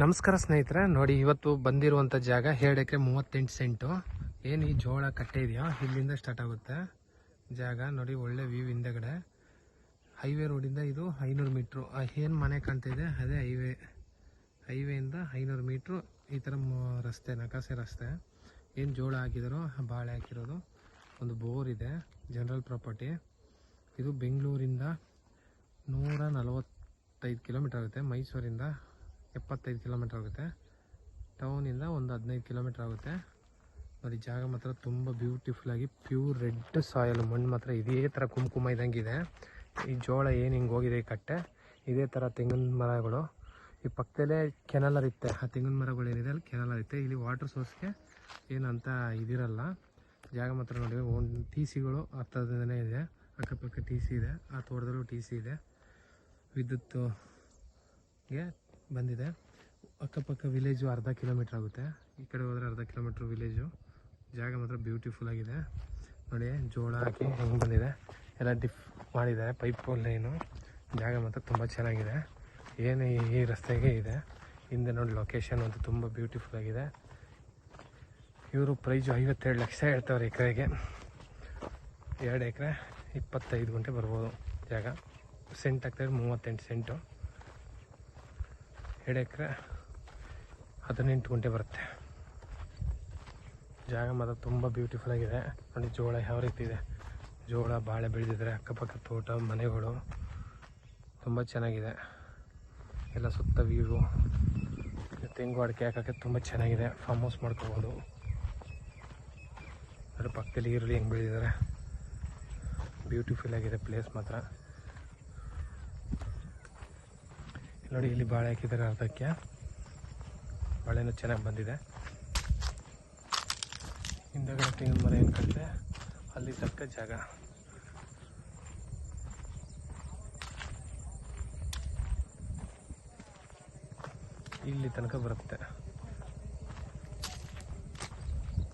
ನಮಸ್ಕಾರ ಸ್ನೇಹಿತರೆ, ನೋಡಿ ಇವತ್ತು ಬಂದಿರುವಂಥ ಜಾಗ 2 ಎಕರೆ 38 ಸೆಂಟು. ಏನು ಈ ಜೋಳ ಕಟ್ಟೆ ಇದೆಯೋ ಇಲ್ಲಿಂದ ಸ್ಟಾರ್ಟ್ ಆಗುತ್ತೆ ಜಾಗ. ನೋಡಿ ಒಳ್ಳೆ ವ್ಯೂ ಹಿಂದೆಗಡೆ. ಹೈವೇ ರೋಡಿಂದ ಇದು 500 ಮೀಟ್ರು. ಏನು ಮನೆ ಕಾಣ್ತಾ ಇದೆ ಅದೇ ಹೈವೇಯಿಂದ 500 ಮೀಟ್ರು ಈ ಥರ ರಸ್ತೆ, ನಕಾಸೆ ರಸ್ತೆ. ಏನು ಜೋಳ ಹಾಕಿದಾರೋ ಬಾಳೆ ಹಾಕಿರೋದು. ಒಂದು ಬೋರ್ ಇದೆ, ಜನರಲ್ ಪ್ರಾಪರ್ಟಿ. ಇದು ಬೆಂಗಳೂರಿಂದ 145 ಕಿಲೋಮೀಟರ್ ಆಗುತ್ತೆ, ಮೈಸೂರಿಂದ 75 ಕಿಲೋಮೀಟರ್ ಆಗುತ್ತೆ, ಟೌನಿಂದ ಒಂದು 15 ಕಿಲೋಮೀಟರ್ ಆಗುತ್ತೆ. ನೋಡಿ ಜಾಗ ಮಾತ್ರ ತುಂಬ ಬ್ಯೂಟಿಫುಲ್ ಆಗಿ ಪ್ಯೂರ್ ರೆಡ್ ಸಾಯಿಲ್, ಮಣ್ಣು ಮಾತ್ರ ಇದೇ ಥರ ಕುಂಕುಮ ಇದ್ದಂಗಿದೆ. ಈ ಜೋಳ ಏನು ಹಿಂಗೆ ಹೋಗಿದೆ ಈ ಕಟ್ಟೆ, ಇದೇ ಥರ ತೆಂಗಿನ ಮರಗಳು. ಈ ಪಕ್ಕದಲ್ಲೇ ಕೆನಲ್ ಹರಿಯುತ್ತೆ, ಆ ತೆಂಗಿನ ಮರಗಳು ಏನಿದೆ ಅಲ್ಲಿ ಕೆನಲ್ ಹರಿಯುತ್ತೆ. ಇಲ್ಲಿ ವಾಟರ್ ಸೋರ್ಸ್ಗೆ ಏನಂತ ಇದಿರಲ್ಲ. ಜಾಗ ಮಾತ್ರ ನೋಡಿ ಒಂದು ಟಿ ಸಿಗಳು ಹತ್ತದನೇ ಇದೆ, ಅಕ್ಕಪಕ್ಕ ಟಿ ಸಿ ಇದೆ, ಆ ತೋಟದಲ್ಲೂ ಟಿ ಸಿ ಇದೆ, ವಿದ್ಯುತ್ಗೆ ಬಂದಿದೆ. ಅಕ್ಕಪಕ್ಕ ವಿಲೇಜು ಅರ್ಧ ಕಿಲೋಮೀಟ್ರ್ ಆಗುತ್ತೆ, ಈ ಕಡೆ ಹೋದರೆ ಅರ್ಧ ಕಿಲೋಮೀಟ್ರ್ ವಿಲೇಜು. ಜಾಗ ಮಾತ್ರ ಬ್ಯೂಟಿಫುಲ್ ಆಗಿದೆ. ನೋಡಿ ಜೋಳ ಹಾಕಿ ಹೆಂಗೆ ಬಂದಿದೆ, ಎಲ್ಲ ಡಿಫ್ ಮಾಡಿದ್ದಾರೆ ಪೈಪ್ ಲೈನು. ಜಾಗ ಮಾತ್ರ ತುಂಬ ಚೆನ್ನಾಗಿದೆ. ಏನು ಈ ರಸ್ತೆಗೆ ಇದೆ ಹಿಂದೆ ನೋಡಿ, ಲೊಕೇಶನ್ ಅಂತೂ ತುಂಬ ಬ್ಯೂಟಿಫುಲ್ ಆಗಿದೆ. ಇವರು ಪ್ರೈಸು 57 ಲಕ್ಷ ಹೇಳ್ತವ್ರೆ ಎಕರೆಗೆ. 2 ಎಕರೆ 25 ಗುಂಟೆ ಬರ್ಬೋದು ಜಾಗ. ಸೆಂಟ್ ಆಗ್ತಾಯಿದೆ 38 ಸೆಂಟು. 2 ಎಕರೆ 18 ಗುಂಟೆ ಬರುತ್ತೆ. ಜಾಗ ಮಾತ್ರ ತುಂಬ ಬ್ಯೂಟಿಫುಲ್ ಆಗಿದೆ. ನೋಡಿ ಜೋಳ ಯಾವ ರೀತಿ ಇದೆ, ಜೋಳ ಬಾಳೆ ಬೆಳೆದಿದ್ದಾರೆ, ಅಕ್ಕಪಕ್ಕ ತೋಟ ಮನೆಗಳು ತುಂಬ ಚೆನ್ನಾಗಿದೆ. ಎಲ್ಲ ಸುತ್ತ ವ್ಯೂ, ತೆಂಗು ಅಡಿಕೆ ಹಾಕೋಕ್ಕೆ ತುಂಬ ಚೆನ್ನಾಗಿದೆ. ಫಾರ್ಮ್ ಹೌಸ್ ಮಾಡ್ಕೋಬೋದು. ಅದ್ರ ಪಕ್ಕದಲ್ಲಿ ಈರುಳ್ಳಿ ಹೆಂಗೆ ಬೆಳೆದಿದ್ದಾರೆ, ಬ್ಯೂಟಿಫುಲ್ ಆಗಿದೆ ಪ್ಲೇಸ್ ಮಾತ್ರ. ನೋಡಿ ಇಲ್ಲಿ ಬಾಳೆ ಹಾಕಿದ್ದಾರೆ, ಅರ್ಧಕ್ಕೆ ಬಾಳೆನೂ ಚೆನ್ನಾಗಿ ಬಂದಿದೆ. ಹಿಂದಗಡೆ ತೆಂಗಿನ ಮರ ಏನು ಕಟ್ಟಿದೆ ಅಲ್ಲಿ ತಕ್ಕ ಜಾಗ. ಇಲ್ಲಿ ತನಕ ಬರುತ್ತೆ.